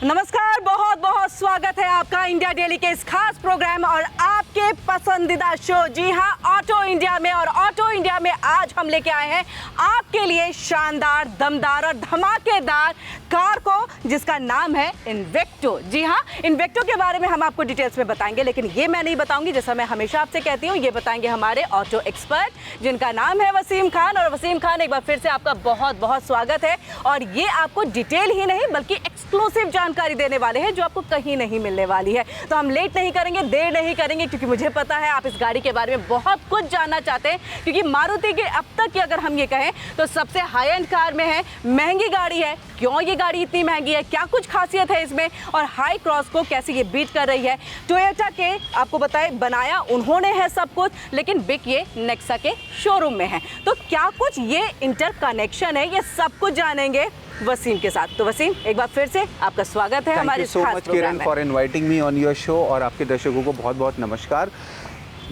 नमस्कार, बहुत बहुत स्वागत है आपका इंडिया डेली के इस खास प्रोग्राम और आपके पसंदीदा शो, जी हाँ, ऑटो इंडिया में। और ऑटो इंडिया में आज हम लेके आए हैं आपके लिए शानदार, दमदार और धमाकेदार कार को, जिसका नाम है इन्वेक्टो। जी हाँ, इन्वेक्टो के बारे में हम आपको डिटेल्स में बताएंगे, लेकिन ये मैं नहीं बताऊंगी, जैसा मैं हमेशा आपसे कहती हूँ, ये बताएंगे हमारे ऑटो एक्सपर्ट, जिनका नाम है वसीम खान। और वसीम खान, एक बार फिर से आपका बहुत बहुत स्वागत है। और ये आपको डिटेल ही नहीं बल्कि एक्सक्लूसिव जानकारी देने वाले हैं, जो आपको कहीं नहीं मिलने वाली है। तो हम लेट नहीं करेंगे, देर नहीं करेंगे, क्योंकि मुझे पता है आप इस गाड़ी के बारे में बहुत कुछ जानना चाहते हैं। क्योंकि मारुति के अब तक की अगर हम ये कहें तो सबसे हाई एंड कार में है, महंगी गाड़ी है। क्यों ये गाड़ी इतनी महंगी है, क्या कुछ खासियत है इसमें, और हाई क्रॉस को कैसे ये बीट कर रही है। टोयोटा के आपको बताए, बनाया उन्होंने है सब कुछ, लेकिन बिक ये नेक्सा के शोरूम में है। तो क्या कुछ ये इंटरकनेक्शन है, ये सब कुछ जानेंगे वसीम के साथ। तो वसीम, एक बार फिर से आपका स्वागत है हमारे इस खास प्रोग्राम में। Thank you so much Kiran for inviting me on your show. और आपके दर्शकों को बहुत बहुत नमस्कार।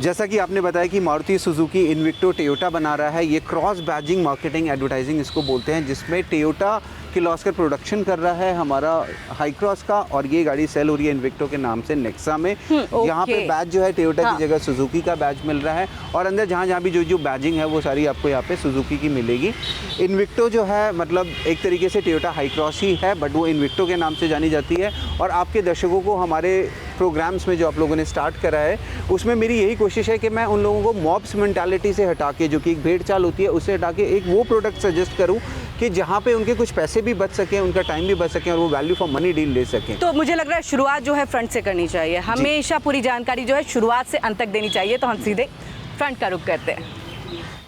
जैसा कि आपने बताया कि मारुति सुजुकी इन्वेक्टो टोयोटा बना रहा है, ये क्रॉस बैजिंग मार्केटिंग एडवर्टाइजिंग इसको बोलते हैं, जिसमें टोयोटा किर्लोस्कर प्रोडक्शन कर रहा है हमारा हाई क्रॉस का, और ये गाड़ी सेल हो रही है इन्वेक्टो के नाम से नेक्सा में। यहाँ पे बैज जो है टोयोटा की जगह सुजुकी का बैज मिल रहा है, और अंदर जहाँ जहाँ भी जो बैजिंग है वो सारी आपको यहाँ पे सुजुकी की मिलेगी। इन्वेक्टो जो है मतलब एक तरीके से टोयोटा हाई क्रॉस ही है, बट वो इन्वेक्टो के नाम से जानी जाती है। और आपके दर्शकों को हमारे प्रोग्राम्स में जो आप लोगों ने स्टार्ट करा है, उसमें मेरी यही कोशिश है कि मैं उन लोगों को मॉब्स मेंटालिटी से हटा के, जो कि एक भेड़ चाल होती है, उससे हटा के एक वो प्रोडक्ट सजेस्ट करूं कि जहां पे उनके कुछ पैसे भी बच सकें, उनका टाइम भी बच सकें, और वो वैल्यू फॉर मनी डील ले सकें। तो मुझे लग रहा है शुरुआत जो है फ्रंट से करनी चाहिए, हमेशा पूरी जानकारी जो है शुरुआत से अंत तक देनी चाहिए। तो हम सीधे फ्रंट का रुख करते हैं।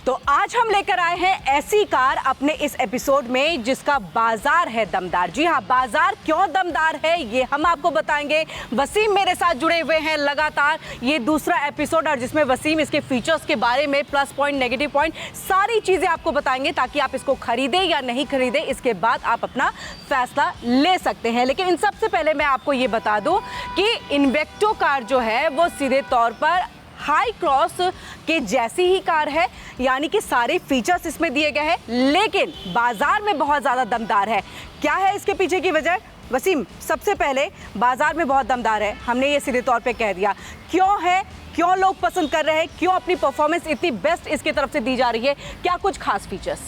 तो आज हम लेकर आए हैं ऐसी कार अपने इस एपिसोड में जिसका बाजार है दमदार। जी हाँ, बाजार क्यों दमदार है ये हम आपको बताएंगे। वसीम मेरे साथ जुड़े हुए हैं लगातार, ये दूसरा एपिसोड, और जिसमें वसीम इसके फीचर्स के बारे में, प्लस पॉइंट, नेगेटिव पॉइंट, सारी चीज़ें आपको बताएंगे, ताकि आप इसको खरीदें या नहीं खरीदें, इसके बाद आप अपना फैसला ले सकते हैं। लेकिन इन सबसे पहले मैं आपको ये बता दूँ कि इन्वेक्टो कार जो है वो सीधे तौर पर हाई क्रॉस के जैसी ही कार है, यानी कि सारे फीचर्स इसमें दिए गए हैं, लेकिन बाजार में बहुत ज़्यादा दमदार है। क्या है इसके पीछे की वजह वसीम? सबसे पहले बाजार में बहुत दमदार है, हमने ये सीधे तौर पे कह दिया। क्यों है, क्यों लोग पसंद कर रहे हैं, क्यों अपनी परफॉर्मेंस इतनी बेस्ट इसकी तरफ से दी जा रही है, क्या कुछ खास फीचर्स?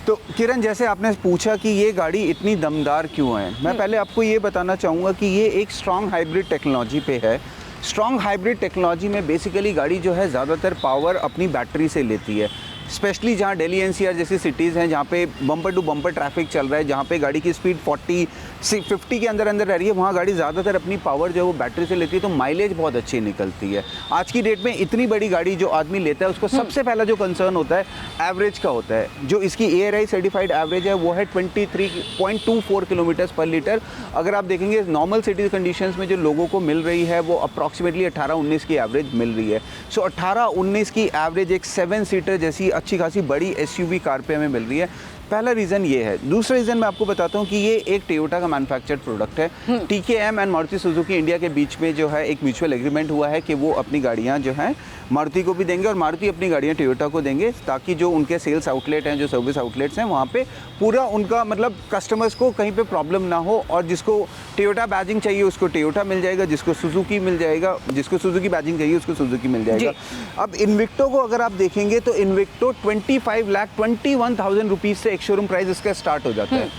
तो किरण, जैसे आपने पूछा कि ये गाड़ी इतनी दमदार क्यों है, मैं पहले आपको ये बताना चाहूँगा कि ये एक स्ट्रॉन्ग हाइब्रिड टेक्नोलॉजी पे है। स्ट्रॉन्ग हाइब्रिड टेक्नोलॉजी में बेसिकली गाड़ी जो है ज़्यादातर पावर अपनी बैटरी से लेती है। स्पेशली जहाँ दिल्ली एनसीआर जैसी सिटीज़ हैं, जहाँ पे बम्पर टू बम्पर ट्रैफिक चल रहा है, जहाँ पे गाड़ी की स्पीड 40-50 के अंदर अंदर रह रही है, वहाँ गाड़ी ज़्यादातर अपनी पावर जो है वो बैटरी से लेती है, तो माइलेज बहुत अच्छी निकलती है। आज की डेट में इतनी बड़ी गाड़ी जो आदमी लेता है, उसको सबसे पहला जो कंसर्न होता है एवरेज का होता है। जो इसकी ARAI सर्टिफाइड एवरेज है वो है 23.24 किलोमीटर्स पर लीटर। अगर आप देखेंगे नॉर्मल सिटी कंडीशंस में जो लोगों को मिल रही है वो अप्रॉक्सीमेटली 18-19 की एवरेज मिल रही है। सो 18-19 की एवरेज एक 7 सीटर जैसी अच्छी खासी बड़ी SUV कार पे हमें मिल रही है। पहला रीज़न ये है। दूसरा रीज़न मैं आपको बताता हूँ कि ये एक टोयोटा का मैन्युफैक्चर्ड प्रोडक्ट है। TKM and Maruti Suzuki India के बीच में जो है एक म्यूचुअल एग्रीमेंट हुआ है कि वो अपनी गाड़ियाँ जो हैं मारुति को भी देंगे और मारुति अपनी गाड़ियाँ टोयोटा को देंगे, ताकि जो उनके सेल्स आउटलेट हैं, जो सर्विस आउटलेट्स हैं, वहाँ पे पूरा उनका मतलब कस्टमर्स को कहीं पे प्रॉब्लम ना हो, और जिसको टोयोटा बैजिंग चाहिए उसको टोयोटा मिल जाएगा, जिसको सुजुकी मिल जाएगा, जिसको सुजुकी बैजिंग चाहिए उसको सुजुकी मिल जाएगा। अब इन्वेक्टो को अगर आप देखेंगे तो इन्वेक्टो 25,21,000 रुपीज़ से एक शोरूम प्राइस इसका स्टार्ट हो जाता है।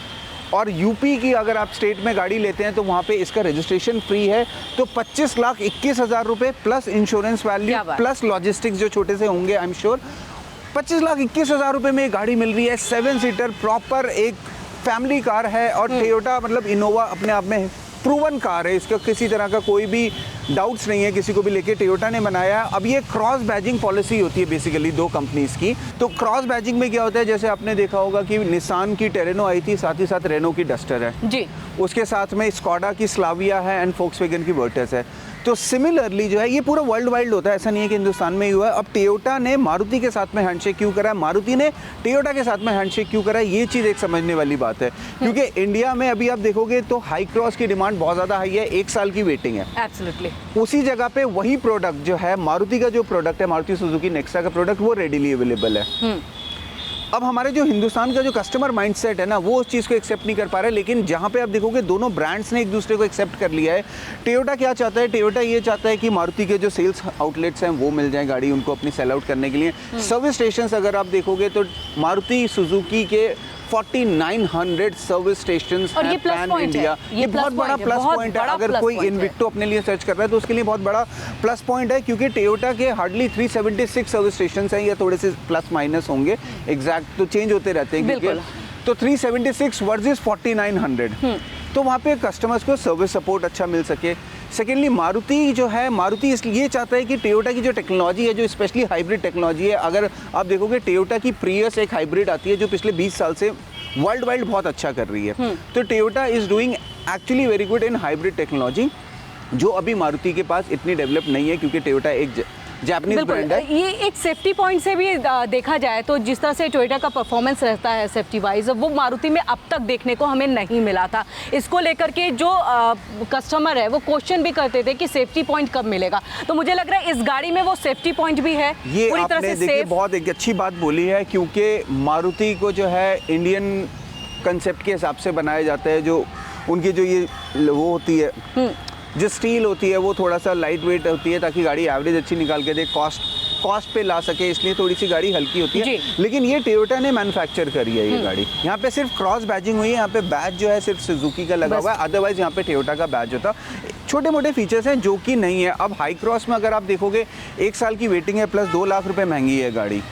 और यूपी की अगर आप स्टेट में गाड़ी लेते हैं तो वहाँ पे इसका रजिस्ट्रेशन फ्री है। तो 25,21,000 रुपये plus insurance value plus logistics जो छोटे से होंगे, आई एम श्योर 25,21,000 रुपये में गाड़ी मिल रही है। 7 सीटर प्रॉपर एक फैमिली कार है, और टोयोटा मतलब इनोवा अपने आप में प्रूवन कार है, इसका किसी तरह का कोई भी डाउट्स नहीं है किसी को भी लेके। टोयोटा ने बनाया। अब ये क्रॉस बैजिंग पॉलिसी होती है बेसिकली दो कंपनीज़ की। तो क्रॉस बैजिंग में क्या होता है, जैसे आपने देखा होगा कि निसान की टेरेनो आई थी, साथ ही साथ रेनो की डस्टर है जी, उसके साथ में स्कोडा की स्लाविया है एंड फोक्सवैगन की वर्टस है। तो सिमिलरली जो है ये पूरा वर्ल्ड वाइड होता है, ऐसा नहीं है कि हिंदुस्तान में ही हुआ है। अब टोयोटा ने मारुति के साथ में हैंडशेक क्यों करा है, मारुति ने टोयोटा के साथ में हैंडशेक क्यों करा है, ये चीज़ एक समझने वाली बात है। क्योंकि इंडिया में अभी आप देखोगे तो हाई क्रॉस की डिमांड बहुत ज़्यादा हाई है, 1 साल की वेटिंग है। एब्सोल्युटली। उसी जगह पे वही प्रोडक्ट जो है मारुति का जो प्रोडक्ट है, मारुति सुजुकी नेक्सा का प्रोडक्ट, वो रेडीली अवेलेबल है। अब हमारे जो हिंदुस्तान का जो कस्टमर माइंडसेट है ना, वो उस चीज़ को एक्सेप्ट नहीं कर पा रहा है। लेकिन जहाँ पे आप देखोगे दोनों ब्रांड्स ने एक दूसरे को एक्सेप्ट कर लिया है। टोयोटा क्या चाहता है, टोयोटा ये चाहता है कि मारुति के जो सेल्स आउटलेट्स हैं वो मिल जाए गाड़ी उनको अपनी सेल आउट करने के लिए। सर्विस स्टेशंस अगर आप देखोगे तो मारुति सुजुकी के 4900 सर्विस स्टेशंस हैं पैन इंडिया। ये बहुत बड़ा प्लस पॉइंट है। अगर कोई इन्विक्टो अपने लिए सर्च कर रहा है तो उसके लिए बहुत बड़ा प्लस पॉइंट है, क्योंकि टोयोटा के हार्डली 376 सर्विस स्टेशंस हैं, या थोड़े से प्लस माइनस होंगे, एग्जैक्ट तो चेंज होते रहते हैं क्योंकि तो 376 वर्सेस 4900, तो वहाँ पे कस्टमर्स को सर्विस सपोर्ट अच्छा मिल सके। सेकेंडली मारुति जो है, मारुति इसलिए ये चाहता है कि टोयोटा की जो टेक्नोलॉजी है, जो स्पेशली हाइब्रिड टेक्नोलॉजी है, अगर आप देखोगे टोयोटा की प्रियस एक हाइब्रिड आती है जो पिछले 20 साल से वर्ल्ड वाइड बहुत अच्छा कर रही है। तो Toyota is doing actually very good in hybrid technology, जो अभी मारुति के पास इतनी डेवलप नहीं है, क्योंकि टोयोटा एक जापानीज ब्रांड है। ये एक सेफ्टी पॉइंट से भी देखा जाए तो जिस तरह से टोयोटा का परफॉर्मेंस रहता है सेफ्टी वाइज, वो मारुति में अब तक देखने को हमें नहीं मिला था। इसको लेकर के जो कस्टमर है वो क्वेश्चन भी करते थे कि सेफ्टी पॉइंट कब मिलेगा, तो मुझे लग रहा है इस गाड़ी में वो सेफ्टी पॉइंट भी है। ये पूरी तरह से देखिए बहुत एक अच्छी बात बोली है, क्योंकि मारुति को जो है इंडियन कंसेप्ट के हिसाब से बनाया जाता है। जो उनकी जो ये वो होती है, जो स्टील होती है वो थोड़ा सा लाइट वेट होती है, ताकि गाड़ी एवरेज अच्छी निकाल के दे, कॉस्ट पे ला सके, इसलिए थोड़ी सी गाड़ी हल्की होती है। लेकिन ये टोयोटा ने मैन्युफैक्चर करी है ये गाड़ी। यहाँ पे सिर्फ क्रॉस बैजिंग हुई है, यहाँ पे बैज जो है सिर्फ सुजुकी का लगा हुआ है, अदरवाइज यहाँ पे टोयोटा का बैज होता। छोटे मोटे फीचर्स हैं जो कि नहीं है। अब हाई क्रॉस में अगर आप देखोगे 1 साल की वेटिंग है, प्लस 2 लाख रुपए महंगी है गाड़ी,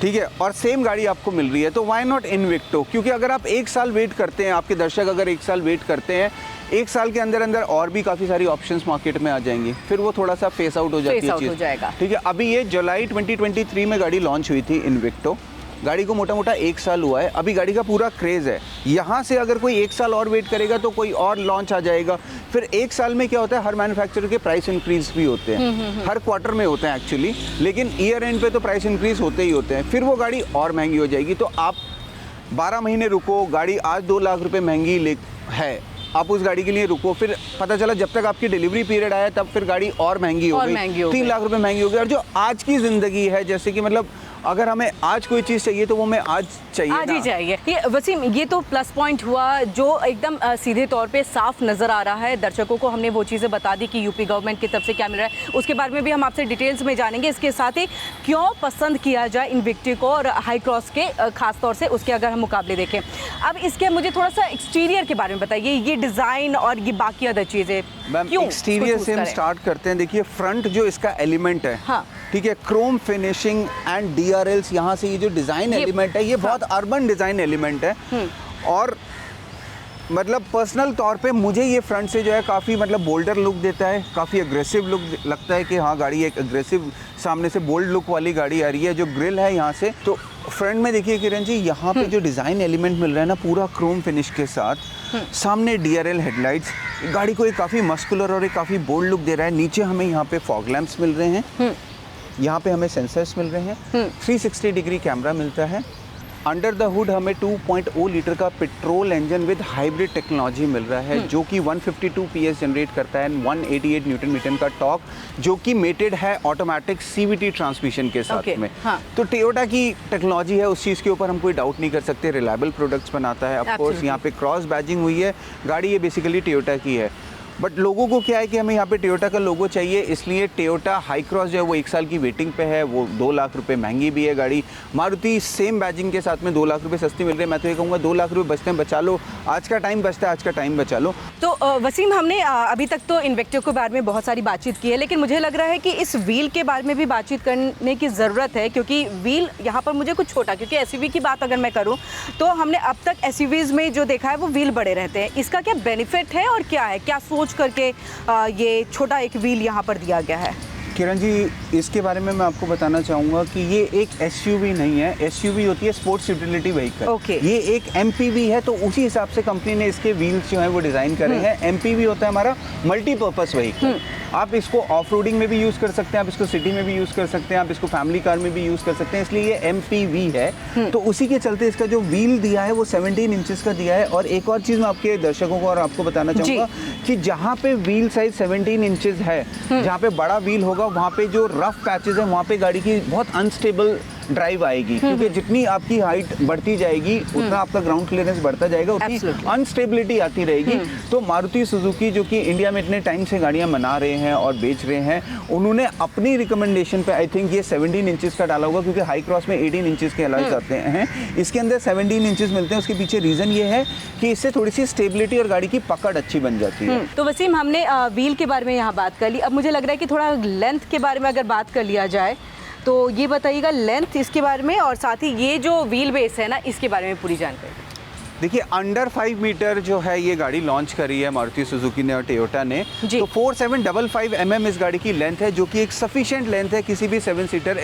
ठीक है, और सेम गाड़ी आपको मिल रही है, तो व्हाई नॉट इन्विक्टो? क्योंकि अगर आप 1 साल वेट करते हैं, आपके दर्शक अगर 1 साल वेट करते हैं, 1 साल के अंदर अंदर और भी काफ़ी सारी ऑप्शंस मार्केट में आ जाएंगी, फिर वो थोड़ा सा फेस आउट हो जाती है चीज़, ठीक है। अभी ये जुलाई 2023 में गाड़ी लॉन्च हुई थी इन्विक्टो। गाड़ी को मोटा मोटा 1 साल हुआ है, अभी गाड़ी का पूरा क्रेज़ है। यहाँ से अगर कोई 1 साल और वेट करेगा तो कोई और लॉन्च आ जाएगा। फिर 1 साल में क्या होता है, हर मैन्युफैक्चरर के प्राइस इंक्रीज भी होते हैं, हर क्वार्टर में होते हैं एक्चुअली, लेकिन ईयर एंड पे तो प्राइस इंक्रीज होते ही होते हैं। फिर वो गाड़ी और महंगी हो जाएगी। तो आप 12 महीने रुको, गाड़ी आज 2 लाख रुपये महंगी है, आप उस गाड़ी के लिए रुको, फिर पता चला जब तक आपकी डिलीवरी पीरियड आया तब फिर गाड़ी और महंगी हो गई, 3 लाख रुपए महंगी हो गई। और जो आज की ज़िंदगी है, जैसे कि मतलब अगर हमें आज कोई चीज़ चाहिए तो वो हमें आज चाहिए, आज ही चाहिए। ये वसीम, ये तो प्लस पॉइंट हुआ जो एकदम सीधे तौर पे साफ नज़र आ रहा है। दर्शकों को हमने वो चीज़ें बता दी कि यूपी गवर्नमेंट की तरफ से क्या मिल रहा है, उसके बारे में भी हम आपसे डिटेल्स में जानेंगे। इसके साथ ही क्यों पसंद किया जाए इन्विक्टो को और हाई क्रॉस के खास तौर से उसके अगर हम मुकाबले देखें। अब इसके मुझे थोड़ा सा एक्सटीरियर के बारे में बताइए, ये डिज़ाइन और ये बाकी अदर चीज़ें। मैम एक्सटीरियर से हम स्टार्ट करते हैं। देखिए फ्रंट जो इसका एलिमेंट है, हाँ, ठीक है, क्रोम फिनिशिंग एंड DRLs, यहाँ से ये जो डिज़ाइन एलिमेंट है ये बहुत अर्बन डिज़ाइन एलिमेंट है। और मतलब पर्सनल तौर पे मुझे ये फ्रंट से जो है काफ़ी मतलब बोल्डर लुक देता है, काफ़ी अग्रेसिव लुक लगता है कि हाँ गाड़ी एक अग्रेसिव सामने से बोल्ड लुक वाली गाड़ी आ रही है। जो ग्रिल है यहाँ से, तो फ्रंट में देखिए किरण जी, यहाँ पे जो डिज़ाइन एलिमेंट मिल रहा है ना पूरा क्रोम फिनिश के साथ, सामने DRL हेडलाइट्स, गाड़ी को एक काफ़ी मस्कुलर और एक काफ़ी बोल्ड लुक दे रहा है। नीचे हमें यहाँ पे फॉग लैंप्स मिल रहे हैं, यहाँ पे हमें सेंसर्स मिल रहे हैं, 360 डिग्री कैमरा मिलता है। अंडर द हुड हमें 2.0 लीटर का petrol engine with hybrid technology मिल रहा है, जो कि 152 PS जनरेट करता है, 188 न्यूटन मीटर का टॉर्क, जो कि मेटेड है ऑटोमेटिक CVT ट्रांसमिशन के साथ में। हाँ। तो टोयोटा की टेक्नोलॉजी है, उस चीज़ के ऊपर हम कोई डाउट नहीं कर सकते, रिलायबल प्रोडक्ट्स बनाता है। ऑफ कोर्स यहाँ पे क्रॉस बैजिंग हुई है, गाड़ी ये बेसिकली टोयोटा की है। बट लोगों को क्या है कि हमें यहाँ पे टोयोटा का लोगो चाहिए, इसलिए टोयोटा हाई क्रॉस जो है वो 1 साल की वेटिंग पे है, वो 2 लाख रुपए महंगी भी है गाड़ी। मारुति सेम बैजिंग के साथ में 2 लाख रुपए सस्ती मिल रही है। मैं तो ये कहूँगा 2 लाख रुपए बचते हैं, बचा लो, आज का टाइम बचता है, आज का टाइम बचा लो। तो वसीम, हमने अभी तक तो इन्विक्टो के बारे में बहुत सारी बातचीत की है, लेकिन मुझे लग रहा है कि इस व्हील के बारे में भी बातचीत करने की ज़रूरत है, क्योंकि व्हील यहाँ पर मुझे कुछ छोटा, क्योंकि SUV की बात अगर मैं करूँ तो हमने अब तक SUVs में जो देखा है वो व्हील बड़े रहते हैं। इसका क्या बेनिफिट है और क्या है, क्या सोच करके ये छोटा एक व्हील यहाँ पर दिया गया है? किरण जी, इसके बारे में मैं आपको बताना चाहूँगा कि ये एक SUV नहीं है। SUV होती है स्पोर्ट्स यूटिलिटी व्हीकल, ये एक MPV है, तो उसी हिसाब से कंपनी ने इसके व्हील्स जो हैं वो डिज़ाइन करे हैं। MPV होता है हमारा मल्टीपर्पज़ व्हीकल। आप इसको ऑफ रोडिंग में भी यूज़ कर सकते हैं, आप इसको सिटी में भी यूज़ कर सकते हैं, आप इसको फैमिली कार में भी यूज़ कर सकते हैं, इसलिए ये MPV है। तो उसी के चलते इसका जो व्हील दिया है वो 17 इंचेस का दिया है। और एक और चीज़ मैं आपके दर्शकों को और आपको बताना चाहूँगा कि जहाँ पे व्हील साइज 17 इंचेस है, जहाँ पे बड़ा व्हील होगा वहाँ पे जो रफ पैचेस है वहाँ पे गाड़ी की बहुत अनस्टेबल ड्राइव आएगी, क्योंकि जितनी आपकी हाइट बढ़ती जाएगी उतना आपका ग्राउंड क्लियरेंस बढ़ता जाएगा, उतनी अनस्टेबिलिटी आती रहेगी। तो मारुति सुजुकी जो कि इंडिया में इतने टाइम से गाड़ियां बना रहे हैं और बेच रहे हैं, उन्होंने अपनी रिकमेंडेशन पे आई थिंक ये 17 इंचेस का डाला होगा, क्योंकि हाई क्रॉस में 18 इंचेस के अलॉयज आते हैं, इसके अंदर 17 इंचेस मिलते हैं। उसके पीछे रीजन ये है कि इससे थोड़ी सी स्टेबिलिटी और गाड़ी की पकड़ अच्छी बन जाती है। तो वसीम, हमने व्हील के बारे में यहाँ बात कर ली, अब मुझे लग रहा है कि थोड़ा लेंथ के बारे में अगर बात कर लिया जाए तो ये बताइएगा लेंथ इसके बारे में, और साथ ही ये जो व्हील बेस है ना, इसके बारे में पूरी जानकारी। देखिए, अंडर 5 मीटर जो है ये गाड़ी लॉन्च करी है मारुति सुजुकी ने और टोयोटा ने। तो 4755 mm इस गाड़ी की लेंथ है, जो कि एक सफिशिएंट लेंथ है किसी भी 7 सीटर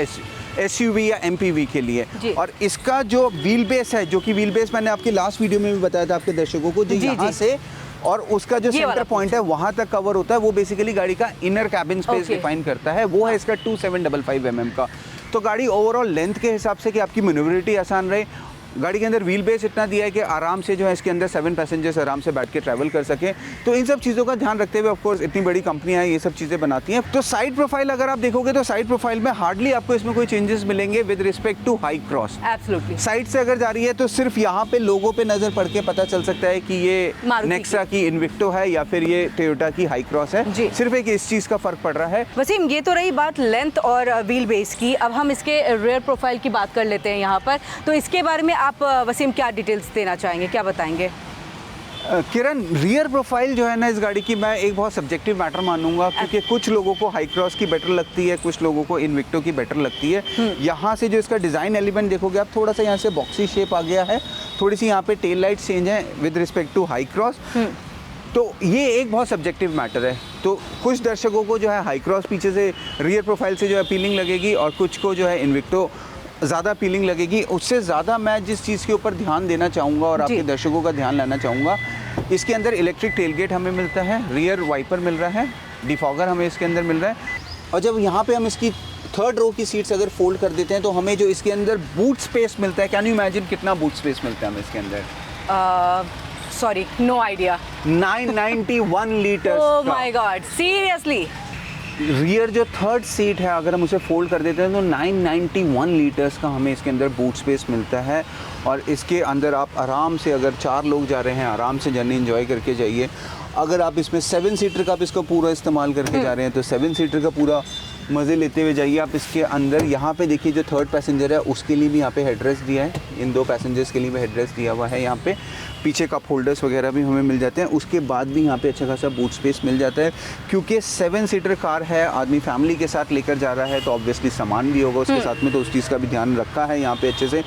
एसयूवी या एमपीवी के लिए। और इसका जो व्हील बेस है, जो कि व्हील बेस मैंने आपकी लास्ट वीडियो में भी बताया था आपके दर्शकों को, जो यहाँ से और उसका जो सेंटर पॉइंट है वहां तक कवर होता है, वो बेसिकली गाड़ी का इनर कैबिन स्पेस डिफाइन करता है, वो है इसका 2755 mm का। तो गाड़ी ओवरऑल लेंथ के हिसाब से कि आपकी मैन्युवरेबिलिटी आसान रहे, गाड़ी के अंदर व्हील बेस इतना दिया है कि आराम से जो है इसके अंदर 7 पैसेंजर्स आराम से बैठ के ट्रैवल कर सकें। तो इन सब चीज़ों का ध्यान रखते हुए, ऑफ कोर्स इतनी बड़ी कंपनियां हैं, ये सब चीज़ें बनाती हैं। तो साइड प्रोफाइल अगर आप देखोगे तो साइड प्रोफाइल में हार्डली आपको इसमें कोई चेंजेस मिलेंगे with respect to Hycross. Absolutely side से अगर जा रही है तो सिर्फ यहाँ पे लोगों पे नजर पड़ के पता चल सकता है कि ये नेक्सा की इन्विक्टो है या फिर ये टोयोटा की हाई क्रॉस है, सिर्फ एक इस चीज़ का फर्क पड़ रहा है। वसीम, ये तो रही बात लेंथ और व्हील बेस की, अब हम इसके रेयर प्रोफाइल की बात कर लेते हैं यहाँ पर। तो इसके बारे में आप वसीम क्या डिटेल्स देना चाहेंगे, क्या बताएंगे? किरण, रियर प्रोफाइल जो है ना इस गाड़ी की, मैं एक बहुत सब्जेक्टिव मैटर मानूंगा, क्योंकि कुछ लोगों को हाई क्रॉस की बेटर लगती है, कुछ लोगों को इन्विक्टो की बेटर लगती है। यहाँ से जो इसका डिज़ाइन एलिमेंट देखोगे आप, थोड़ा सा यहाँ से बॉक्सी शेप आ गया है, थोड़ी सी यहाँ पे टेल लाइट चेंज है with respect to Hycross. तो ये एक बहुत सब्जेक्टिव मैटर है। तो कुछ दर्शकों को जो है हाई क्रॉस पीछे से रियर प्रोफाइल से जो है अपीलिंग लगेगी, और कुछ को जो है इन्विक्टो ज़्यादा अपीलिंग लगेगी। उससे ज़्यादा मैं जिस चीज़ के ऊपर ध्यान देना चाहूँगा और आपके दर्शकों का ध्यान लाना चाहूँगा, इसके अंदर इलेक्ट्रिक टेलगेट हमें मिलता है, रियर वाइपर मिल रहा है, डिफॉगर हमें इसके अंदर मिल रहा है। और जब यहाँ पे हम इसकी थर्ड रो की सीट्स अगर फोल्ड कर देते हैं तो हमें जो इसके अंदर बूट स्पेस मिलता है, कैन यू इमेजिन कितना बूट स्पेस मिलता है हमें इसके अंदर? Sorry, no idea. 991 litre. Oh my God, seriously? Rear जो थर्ड सीट है अगर हम उसे फोल्ड कर देते हैं तो 991 लीटर्स का हमें इसके अंदर बूट स्पेस मिलता है। और इसके अंदर आप आराम से, अगर 4 लोग जा रहे हैं, आराम से जर्नी एंजॉय करके जाइए। अगर आप इसमें 7 सीटर का आप इसको पूरा इस्तेमाल करके जा रहे हैं तो 7 सीटर का पूरा मज़े लेते हुए जाइए आप इसके अंदर। यहाँ पे देखिए, जो थर्ड पैसेंजर है उसके लिए भी यहाँ पे हेडरेस्ट दिया है, इन 2 पैसेंजर्स के लिए भी हेडरेस्ट दिया हुआ है। यहाँ पे पीछे कप होल्डर्स वगैरह भी हमें मिल जाते हैं। उसके बाद भी यहाँ पे अच्छा खासा बूट स्पेस मिल जाता है, क्योंकि 7 सीटर कार है, आदमी फैमिली के साथ लेकर जा रहा है तो ऑब्वियसली सामान भी होगा उसके साथ में, तो उस चीज़ का भी ध्यान रखा है यहाँ पे अच्छे से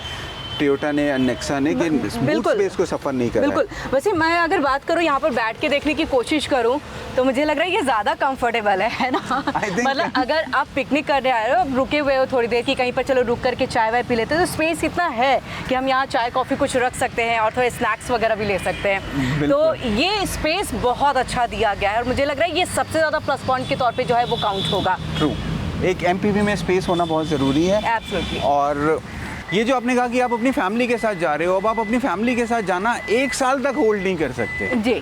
टोयोटा ने, नेक्सा ने, कि बूट स्पेस को सफ़र नहीं कर रहा है। बिल्कुल। वैसे मैं अगर बात करूँ, यहाँ पर बैठ के देखने की कोशिश करूँ तो मुझे लग रहा है ये ज़्यादा कंफर्टेबल है ना? मतलब अगर आप पिकनिक करने आए हो, रुके हुए हो थोड़ी देर की कहीं पर, चलो रुक करके चाय वाय पी लेते हैं, तो स्पेस इतना है कि हम यहाँ चाय कॉफ़ी कुछ रख सकते हैं और थोड़े स्नैक्स वगैरह भी ले सकते हैं। तो ये स्पेस बहुत अच्छा दिया गया है और मुझे लग रहा है ये सबसे ज़्यादा प्लस पॉइंट के तौर पर जो है वो काउंट होगा। ट्रू, एक एमपीवी में स्पेस होना बहुत ज़रूरी है। एब्सोल्युटली। और ये जो आपने कहा कि आप अपनी फैमिली के साथ जा रहे हो, अब आप अपनी फैमिली के साथ जाना 1 साल तक होल्ड नहीं कर सकते जी,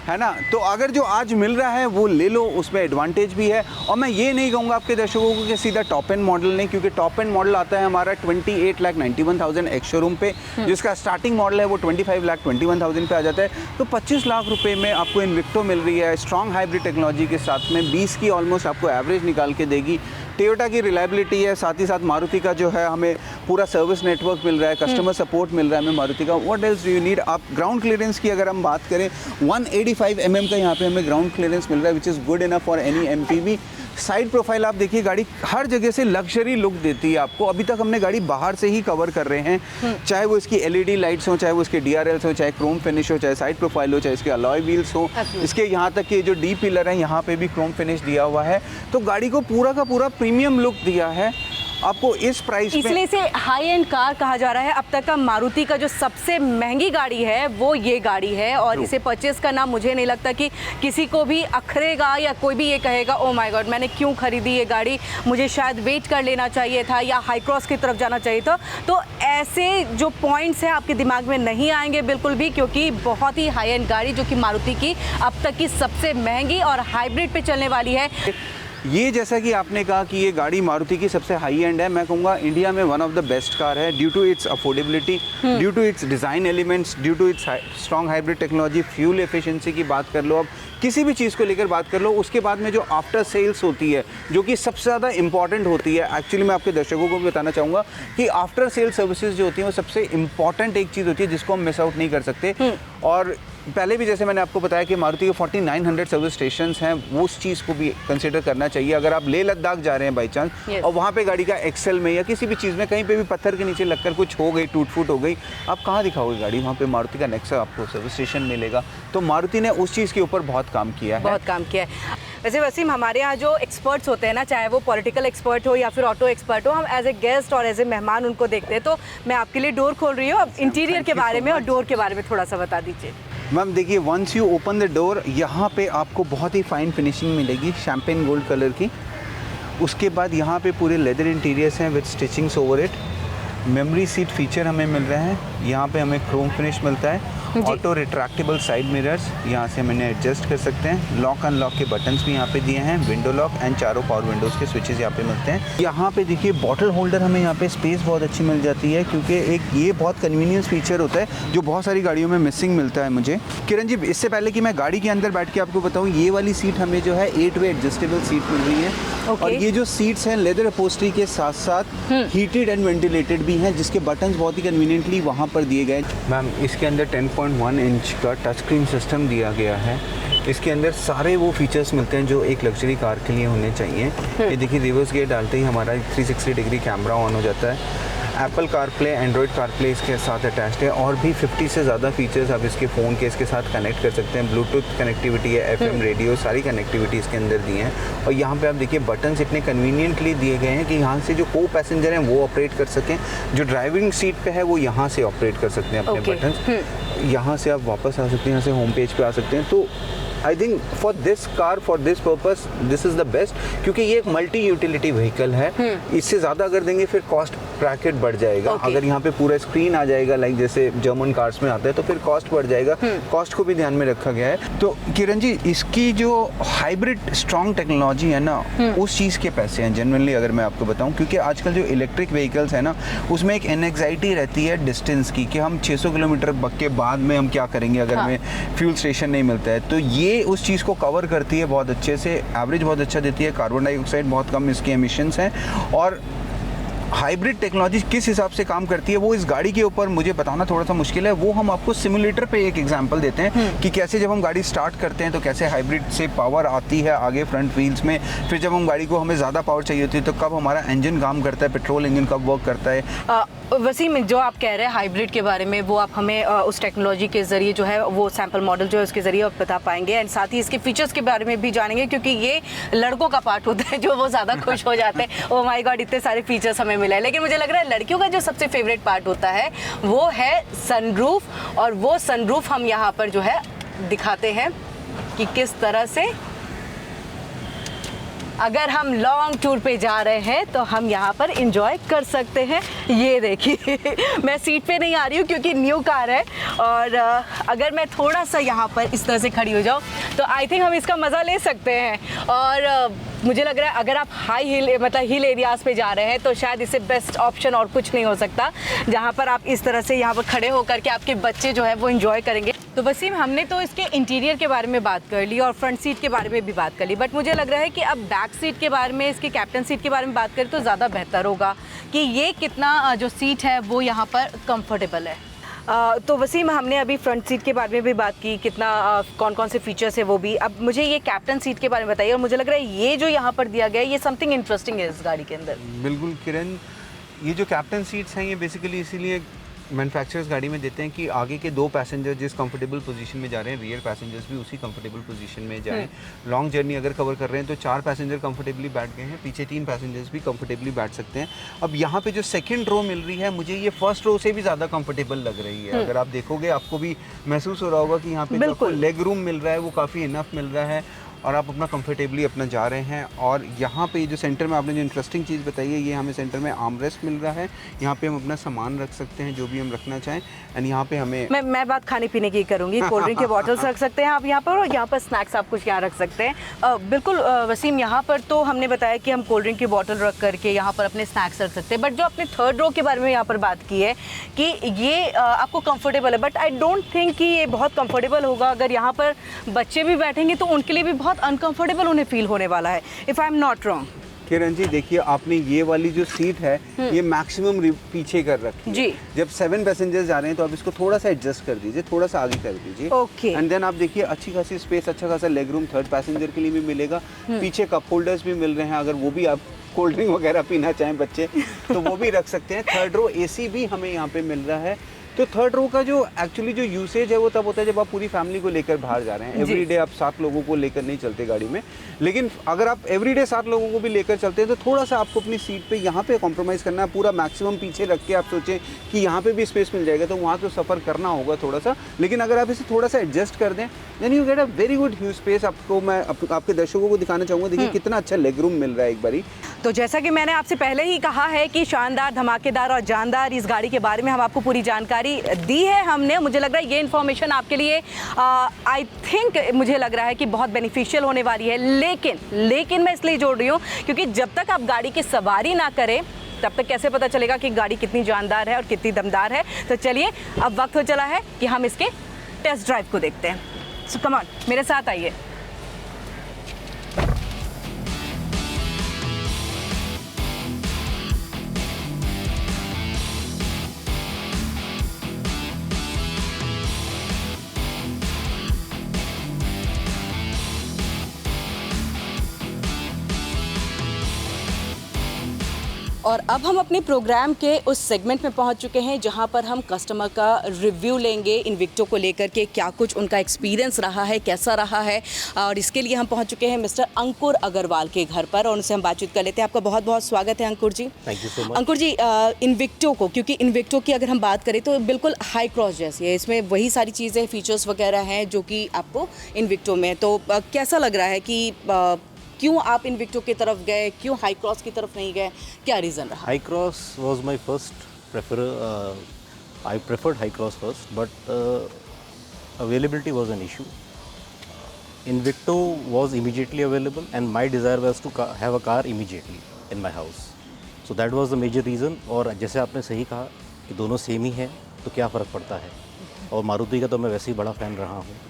है ना? तो अगर जो आज मिल रहा है वो ले लो, उसमें एडवांटेज भी है। और मैं ये नहीं कहूँगा आपके दर्शकों को कि सीधा टॉप एंड मॉडल नहीं, क्योंकि टॉप एंड मॉडल आता है हमारा 28,91,000 एक्स शोरूम पे, जिसका स्टार्टिंग मॉडल है वो 25,21,000 पे आ जाता है। तो 25 लाख रुपए में आपको इन्विक्टो मिल रही है स्ट्रॉन्ग हाइब्रिड टेक्नोलॉजी के साथ में, 20 की ऑलमोस्ट आपको एवरेज निकाल के देगी। टोयोटा की रिलायबिलिटी है, साथ ही साथ मारुति का जो है हमें पूरा सर्विस नेटवर्क मिल रहा है, कस्टमर सपोर्ट मिल रहा है हमें मारुति का। What else do you need? आप ग्राउंड क्लियरेंस की अगर हम बात करें, 185 mm का यहाँ पे हमें ग्राउंड क्लियरेंस मिल रहा है, which is good enough for any MPV. Side profile आप देखिए, गाड़ी हर जगह से लग्जरी लुक देती है आपको। अभी तक हमने गाड़ी बाहर से ही कवर कर रहे हैं, चाहे वो इसकी एलईडी लाइट्स हो, चाहे वो इसके डीआरएल्स हो, चाहे क्रोम फिनिश हो, चाहे साइड प्रोफाइल हो, चाहे इसके अलॉय व्हील्स हो, इसके यहाँ तक के जो डी पिलर हैं यहाँ पे भी क्रोम फिनिश दिया हुआ है। तो गाड़ी को पूरा का पूरा प्रीमियम लुक दिया है आपको इस प्राइस पे। इसलिए इसे हाई एंड कार कहा जा रहा है। अब तक का मारुति का जो सबसे महंगी गाड़ी है वो ये गाड़ी है, और इसे परचेस करना मुझे नहीं लगता कि किसी को भी अखरेगा या कोई भी ये कहेगा ओ माय गॉड मैंने क्यों खरीदी ये गाड़ी, मुझे शायद वेट कर लेना चाहिए था या हाई क्रॉस की तरफ जाना चाहिए था। तो ऐसे जो पॉइंट्स हैं आपके दिमाग में नहीं आएंगे बिल्कुल भी, क्योंकि बहुत ही हाई एंड गाड़ी जो कि मारुति की अब तक की सबसे महंगी और हाइब्रिड पे चलने वाली है। ये जैसा कि आपने कहा कि ये गाड़ी मारुति की सबसे हाई एंड है, मैं कहूँगा इंडिया में one of the best car है due to its affordability, due to its design elements, due to its strong hybrid technology, fuel efficiency की बात कर लो, अब किसी भी चीज़ को लेकर बात कर लो, उसके बाद में जो आफ्टर सेल्स होती है जो कि सबसे ज़्यादा इंपॉर्टेंट होती है। एक्चुअली मैं आपके दर्शकों को भी बताना चाहूँगा कि आफ्टर सेल सर्विसेज जो होती हैं वो सबसे इंपॉर्टेंट एक चीज़ होती है जिसको हम मिस आउट नहीं कर सकते। और पहले भी जैसे मैंने आपको बताया कि मारुति के 4900 सर्विस स्टेशंस हैं, वो उस चीज़ को भी कंसिडर करना चाहिए। अगर आप लेह लद्दाख जा रहे हैं बाई चांस और वहाँ पे गाड़ी का एक्सेल में या किसी भी चीज़ में कहीं पे भी पत्थर के नीचे लगकर कुछ हो गई, टूट फूट हो गई, आप कहाँ दिखाओगे गाड़ी? वहाँ पे मारुति का नेक्सा आपको सर्विस स्टेशन मिलेगा। तो मारुति ने उस चीज़ के ऊपर बहुत काम किया है। बहुत काम किया है। वैसे वसीम, हमारे यहाँ जो एक्सपर्ट्स होते हैं ना, चाहे वो पॉलिटिकल एक्सपर्ट हो या फिर ऑटो एक्सपर्ट हो, हम एज ए गेस्ट और एज ए मेहमान उनको देखते हैं। तो मैं आपके लिए डोर खोल रही हूँ, अब इंटीरियर के बारे में और डोर के बारे में थोड़ा सा बता दीजिए। मैम देखिए, once you open the door, यहाँ पे आपको बहुत ही फाइन फिनिशिंग मिलेगी शैम्पेन गोल्ड कलर की। उसके बाद यहाँ पे पूरे लेदर इंटीरियर्स हैं with stitchings over it. Memory seat feature हमें मिल रहा है, यहाँ पे हमें क्रोम फिनिश मिलता है। ऑटो रिट्रैक्टेबल साइड मिरर्स, यहाँ से मैंने एडजस्ट कर सकते हैं। लॉक अनलॉक के बटन्स भी यहाँ पे दिए हैं, विंडो लॉक एंड चारों पावर विंडोज़ के स्विचेस यहाँ पे मिलते हैं। यहाँ पे देखिए बॉटल होल्डर, हमें यहाँ पे स्पेस बहुत अच्छी मिल जाती है क्योंकि एक ये बहुत कन्वीनियंस फीचर होता है जो बहुत सारी गाड़ियों में मिसिंग मिलता है मुझे। किरण जी, इससे पहले कि मैं गाड़ी के अंदर बैठ के आपको बताऊँ, ये वाली सीट हमें जो है 8 वे एडजस्टेबल सीट मिल रही है। और ये जो सीट्स हैं लेदर अपहोल्स्ट्री के साथ साथ हीटेड एंड वेंटिलेटेड भी हैं, जिसके बटन्स बहुत ही कन्वीनियंटली वहाँ पर दिए गए। मैम इसके अंदर 10.1 इंच का टच स्क्रीन सिस्टम दिया गया है। इसके अंदर सारे वो फीचर्स मिलते हैं जो एक लग्जरी कार के लिए होने चाहिए। ये देखिए, रिवर्स गियर डालते ही हमारा 360 डिग्री कैमरा ऑन हो जाता है। एप्पल कारप्ले, एंड्रॉयड कारप्ले इसके साथ अटैच्ड है और भी 50 से ज़्यादा फीचर्स आप इसके फ़ोन के इसके साथ कनेक्ट कर सकते हैं। ब्लूटूथ कनेक्टिविटी है, FM रेडियो, सारी कनेक्टिविटी इसके अंदर दी हैं। और यहाँ पे आप देखिए बटन्स इतने कन्वीनियंटली दिए गए हैं कि यहाँ से जो को पैसेंजर हैं वो ऑपरेट कर सकें, जो ड्राइविंग सीट पे है वो यहाँ से ऑपरेट कर सकते हैं अपने बटन्स। यहाँ से आप वापस आ सकते हैं, यहाँ से होम पेज पे आ सकते हैं। तो I think for this car, for this purpose, this is the best, क्योंकि ये एक मल्टी यूटिलिटी व्हीकल है। इससे ज़्यादा अगर देंगे फिर कॉस्ट ब्रैकेट बढ़ जाएगा। अगर यहाँ पे पूरा स्क्रीन आ जाएगा लाइक जैसे जर्मन कार्स में आता है तो फिर कॉस्ट बढ़ जाएगा। कॉस्ट को भी ध्यान में रखा गया है। तो किरण जी, इसकी जो हाइब्रिड स्ट्रॉन्ग टेक्नोलॉजी है ना, उस चीज़ के पैसे हैं जेन्युइनली अगर मैं आपको बताऊँ, क्योंकि आजकल जो इलेक्ट्रिक व्हीकल्स है ना, उसमें एक एंग्जाइटी रहती है डिस्टेंस की कि हम 600 किलोमीटर के बाद में हम क्या करेंगे अगर हमें फ्यूल स्टेशन नहीं मिलता है। तो ये उस चीज़ को कवर करती है बहुत अच्छे से, एवरेज बहुत अच्छा देती है, कार्बन डाइऑक्साइड बहुत कम इसके एमिशंस हैं। और हाइब्रिड टेक्नोलॉजी किस हिसाब से काम करती है वो इस गाड़ी के ऊपर मुझे बताना थोड़ा सा मुश्किल है। वो हम आपको सिमुलेटर पे एक एग्जांपल देते हैं कि कैसे जब हम गाड़ी स्टार्ट करते हैं तो कैसे हाइब्रिड से पावर आती है आगे फ्रंट व्हील्स में, फिर जब हम गाड़ी को हमें ज़्यादा पावर चाहिए होती है तो कब हमारा इंजन काम करता है, पेट्रोल इंजन कब वर्क करता है। वसीम, जो आप कह रहे हैं हाइब्रिड के बारे में, वो आप हमें उस टेक्नोलॉजी के ज़रिए जो है वो सैम्पल मॉडल जो है उसके ज़रिए आप बता पाएंगे, एंड साथ ही इसके फीचर्स के बारे में भी जानेंगे, क्योंकि ये लड़कों का पार्ट होता है जो वो ज़्यादा खुश हो जाते हैं, ओ माय गॉड इतने सारे फीचर्स हमें मिले हैं। लेकिन मुझे लग रहा है लड़कियों का जो सबसे फेवरेट पार्ट होता है वो है सनरूफ, और वो सनरूफ हम यहाँ पर जो है दिखाते हैं कि किस तरह से अगर हम लॉन्ग टूर पे जा रहे हैं तो हम यहाँ पर इंजॉय कर सकते हैं। ये देखिए मैं सीट पे नहीं आ रही हूँ क्योंकि न्यू कार है, और अगर मैं थोड़ा सा यहाँ पर इस तरह से खड़ी हो जाऊँ तो आई थिंक हम इसका मज़ा ले सकते हैं। और मुझे लग रहा है अगर आप हाई हिल मतलब हिल एरियाज़ पे जा रहे हैं तो शायद इससे बेस्ट ऑप्शन और कुछ नहीं हो सकता, जहाँ पर आप इस तरह से यहाँ पर खड़े होकर के आपके बच्चे जो है वो इंजॉय करेंगे। तो वसीम, हमने तो इसके इंटीरियर के बारे में बात कर ली और फ्रंट सीट के बारे में भी बात कर ली, बट मुझे लग रहा है कि अब बैक सीट के बारे में, इसके कैप्टन सीट के बारे में बात करें तो ज़्यादा बेहतर होगा कि ये कितना जो सीट है वो यहाँ पर कंफर्टेबल है। तो वसीम, हमने अभी फ्रंट सीट के बारे में भी बात की, कितना कौन कौन से फीचर्स है वो भी। अब मुझे ये कैप्टन सीट के बारे में बताइए, और मुझे लग रहा है ये जो यहाँ पर दिया गया है ये समथिंग इंटरेस्टिंग है इस गाड़ी के अंदर। बिल्कुल किरण, ये जो कैप्टन सीट्स हैं ये बेसिकली इसीलिए मैन्युफैक्चरर्स गाड़ी में देते हैं कि आगे के 2 पैसेंजर जिस कंफर्टेबल पोजीशन में जा रहे हैं, रियर पैसेंजर्स भी उसी कंफर्टेबल पोजीशन में जाएं। लॉन्ग जर्नी अगर कवर कर रहे हैं तो 4 पैसेंजर कंफर्टेबली बैठ गए हैं, पीछे 3 पैसेंजर्स भी कंफर्टेबली बैठ सकते हैं। अब यहाँ पे जो सेकंड रो मिल रही है मुझे ये फर्स्ट रो से भी ज़्यादा कंफर्टेबल लग रही है। अगर आप देखोगे आपको भी महसूस हो रहा होगा कि यहाँ पे जो लेग रूम मिल रहा है वो काफ़ी इनफ मिल रहा है। और आप अपना कंफर्टेबली अपना जा रहे हैं। और यहाँ पे जो सेंटर में आपने जो इंटरेस्टिंग चीज़ बताई है, ये हमें सेंटर में आर्मरेस्ट मिल रहा है। यहाँ पे हम अपना सामान रख सकते हैं जो भी हम रखना चाहें। एंड यहाँ पे हमें मैं बात खाने पीने की करूँगी। कोल्ड ड्रिंक के बॉटल्स रख सकते हैं आप यहाँ पर, और यहाँ पर स्नैक्स आप कुछ यहाँ रख सकते हैं। बिल्कुल वसीम, यहाँ पर तो हमने बताया कि हम कोल्ड ड्रिंक की बॉटल रख करके यहाँ पर अपने स्नैक्स रख सकते हैं, बट जो आपने थर्ड रो के बारे में यहाँ पर बात की है कि ये आपको कंफर्टेबल है, बट आई डोंट थिंक कि ये बहुत कंफर्टेबल होगा। अगर यहाँ पर बच्चे भी बैठेंगे तो उनके लिए भी बहुत अनकंफर्टेबल उन्हें फील होने वाला है, if I am not wrong. Kiran ji देखिए, आपने ये वाली जो सीट है ये मैक्सिमम पीछे कर रखी है जी। जब 7 पैसेंजर्स जा रहे हैं तो आप इसको थोड़ा सा एडजस्ट कर दीजिए, थोड़ा सा आगे कर दीजिए। ओके। एंड देन आप देखिए अच्छी खासी स्पेस, अच्छा खासा लेग रूम थर्ड पैसेंजर के लिए भी मिलेगा। पीछे कप होल्डर्स भी मिल रहे हैं, अगर वो भी आप कोल्ड ड्रिंक वगैरह पीना चाहें बच्चे तो वो भी रख सकते हैं। थर्ड रो एसी भी हमें यहाँ पे मिल रहा है। तो थर्ड रो का जो एक्चुअली जो यूसेज है वो तब होता है जब आप पूरी फैमिली को लेकर बाहर जा रहे हैं। एवरीडे आप 7 लोगों को लेकर नहीं चलते गाड़ी में, लेकिन अगर आप एवरीडे 7 लोगों को भी लेकर चलते हैं तो थोड़ा सा आपको अपनी सीट पे यहाँ पे कॉम्प्रोमाइज़ करना है। पूरा मैक्सिमम पीछे रख के आप सोचें कि यहाँ पे भी स्पेस मिल जाएगा तो वहाँ तो सफ़र करना होगा थोड़ा सा, लेकिन अगर आप इसे थोड़ा सा एडजस्ट कर दें then you get a very good huge space. आपको मैं आपके दर्शकों को दिखाना चाहूँगा, देखिए कितना अच्छा लेग रूम मिल रहा है एक बारी। तो जैसा कि मैंने आपसे पहले ही कहा है कि शानदार, धमाकेदार और जानदार इस गाड़ी के बारे में हम आपको पूरी जानकारी दी है हमने। मुझे लग रहा है ये इन्फॉर्मेशन आपके लिए आई थिंक मुझे लग रहा है कि बहुत बेनिफिशियल होने वाली है। लेकिन मैं इसलिए जोड़ रही हूँ क्योंकि जब तक आप गाड़ी की सवारी ना करें तब तक कैसे पता चलेगा कि गाड़ी कितनी जानदार है और कितनी दमदार है। तो चलिए अब वक्त हो चला है कि हम इसके टेस्ट ड्राइव को देखते हैं। सो कम ऑन, मेरे साथ आइए। और अब हम अपने प्रोग्राम के उस सेगमेंट में पहुंच चुके हैं जहां पर हम कस्टमर का रिव्यू लेंगे इन्विक्टो को लेकर के, क्या कुछ उनका एक्सपीरियंस रहा है, कैसा रहा है। और इसके लिए हम पहुंच चुके हैं मिस्टर अंकुर अग्रवाल के घर पर और उनसे हम बातचीत कर लेते हैं। आपका बहुत बहुत स्वागत है Ankur ji. Thank you so much. Ankur ji, Invicto को, क्योंकि इन्विक्टो की अगर हम बात करें तो बिल्कुल हाई क्रॉस जैसी है, इसमें वही सारी चीज़ें फीचर्स वगैरह हैं जो कि आपको इन्विक्टो में, तो कैसा लग रहा है कि क्यों आप इन्विक्टो की तरफ गए, क्यों हाई क्रॉस की तरफ नहीं गए, क्या रीज़न रहा? High cross was my first I preferred high cross first, but availability was an issue. Invicto was immediately available and my desire was to have a car immediately in my house. So that was the major reason. और जैसे आपने सही कहा कि दोनों same ही हैं तो क्या फ़र्क पड़ता है, और मारुति का तो मैं वैसे ही बड़ा फ़ैन रहा हूँ,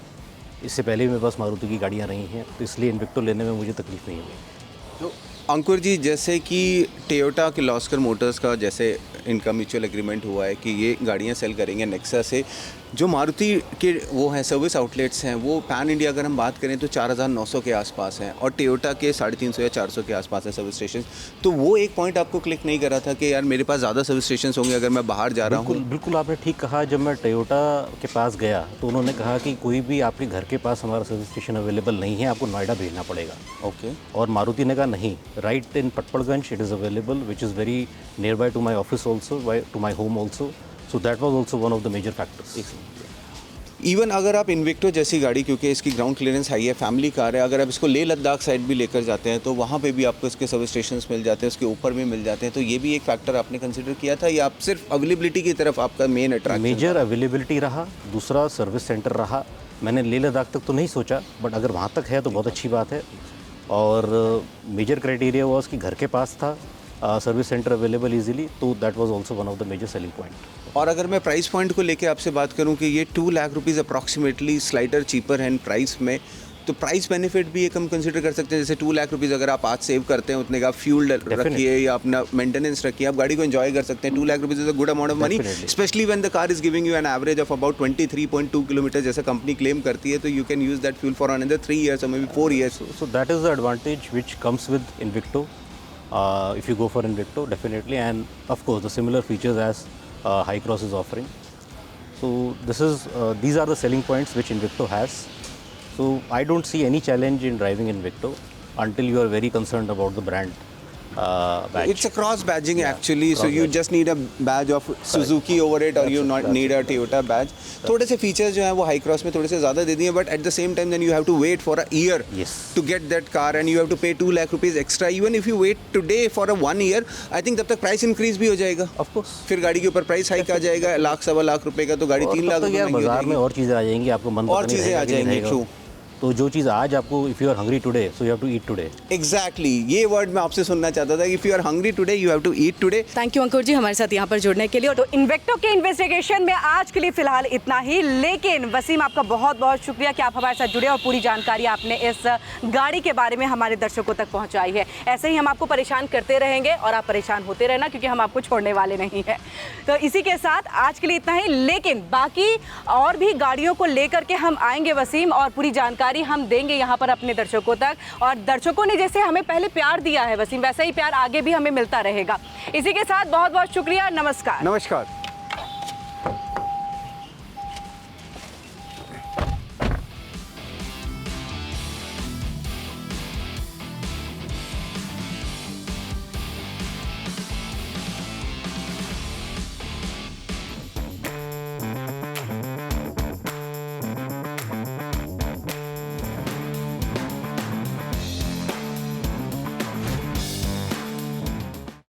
इससे पहले भी मेरे पास मारुति की गाड़ियाँ रही हैं, तो इसलिए इन्विक्टो लेने में मुझे तकलीफ़ नहीं हुई। तो अंकुर जी, जैसे कि टोयोटा किर्लोस्कर मोटर्स का जैसे इनका म्यूचुअल एग्रीमेंट हुआ है कि ये गाड़ियाँ सेल करेंगे नेक्सा से, जो मारुति के वो हैं सर्विस आउटलेट्स हैं वो पैन इंडिया अगर हम बात करें तो 4900 के आसपास हैं, और टोयोटा के 350 या 400 के आसपास हैं सर्विस स्टेशन। तो वो एक पॉइंट आपको क्लिक नहीं करा था कि यार मेरे पास ज़्यादा सर्विस स्टेशन होंगे अगर मैं बाहर जा रहा हूँ? बिल्कुल आपने ठीक कहा। जब मैं टोयोटा के पास गया तो उन्होंने कहा कि कोई भी आपके घर के पास हमारा सर्विस स्टेशन अवेलेबल नहीं है, आपको नोएडा भेजना पड़ेगा। ओके। और मारुति ने कहा नहीं, right in Patparganj it is available, which is very near by to my office also, to my home also. So that was also one of the major factors. Even अगर आप इन्विक्टो जैसी गाड़ी, क्योंकि इसकी ग्राउंड क्लियरेंस हाई है, family car है, अगर आप इसको लेह लद्दाख साइड भी लेकर जाते हैं तो वहाँ पे भी आपको इसके सर्विस स्टेशंस मिल जाते हैं, उसके ऊपर भी मिल जाते हैं, तो ये भी एक फैक्टर आपने कंसिडर किया था, या आप सिर्फ अवेलेबिलिटी की तरफ आपका मेन अट्रैक्शन? मेजर अवेलेबिलिटी रहा, दूसरा सर्विस सेंटर रहा। मैंने लेह लद्दाख तक तो नहीं सोचा, बट अगर वहाँ तक है तो बहुत अच्छी बात है। और मेजर क्राइटेरिया वॉज कि घर के पास था, सर्विस सेंटर अवेलेबल इजीली, तो that was also one of the major selling point. और अगर मैं प्राइस पॉइंट को लेके आपसे बात करूं कि ये 2 lakh rupees approximately slider cheaper है प्राइस में, तो प्राइस बेनिफिट भी एक हम कंसिडर कर सकते हैं। जैसे 2 लाख रुपीज़ अगर आप आज सेव करते हैं उतने का फ्यूल रखिए या अपना मेंटेनेंस रखिए, आप गाड़ी को एंजॉय कर सकते हैं। 2 lakh rupees is a good amount of money, specially when the car is giving you an average of about 23.2 kilometre जैसा कंपनी क्लेम करती है, तो you can use that fuel for another 3 years or maybe 4 years. So that is the advantage which comes with Invicto. If you go for Invicto, definitely, and of course the similar features as Hi-Cross is offering. So these are the selling points which Invicto has. So I don't see any challenge in driving Invicto until you are very concerned about the brand. badge. It's a cross badging actually, so you just need a badge of Suzuki over it, or you not need a Toyota badge. थोड़े से features जो हैं वो high cross में थोड़े से ज़्यादा दे दिए, but at the same time then you have to wait for a year Yes. to get that car, and you have to pay 2 lakh rupees extra. Even if you wait today for a 1 year, I think तब तक price increase भी हो जाएगा. Of course. फिर गाड़ी के ऊपर price hike आ जाएगा, लाख सवा लाख रुपए का, तो गाड़ी 3 लाख तो रुपए यार महंगी हो बाजार में जाएगी. और चीज़ें आ जाएंगी, आपको मन और पता नहीं चीज़ें आ रहेगा कि नहीं जाएंगी, रहेगा. true. तो जो चीज़ आज आपको if you are hungry today so you have to eat today. Exactly ये वर्ड मैं आपसे सुनना चाहता था. If you are hungry today you have to eat today. Thank you Ankur ji हमारे साथ यहाँ पर जुड़ने के लिए. तो इन्वेक्टो के इन्वेस्टिगेशन में आज के लिए फिलहाल इतना ही, लेकिन वसीम आपका बहुत बहुत शुक्रिया कि आप हमारे साथ जुड़े और पूरी जानकारी आपने इस गाड़ी के बारे में हमारे दर्शकों तक पहुँचाई है. ऐसे ही हम आपको परेशान करते रहेंगे और आप परेशान होते रहना, क्योंकि हम आपको छोड़ने वाले नहीं हैं. तो इसी के साथ आज के लिए इतना ही, लेकिन बाकी और भी गाड़ियों को लेकर के हम आएंगे वसीम, और पूरी जानकारी हम देंगे यहाँ पर अपने दर्शकों तक. और दर्शकों ने जैसे हमें पहले प्यार दिया है वसीम, वैसा ही प्यार आगे भी हमें मिलता रहेगा. इसी के साथ बहुत बहुत शुक्रिया. नमस्कार. नमस्कार.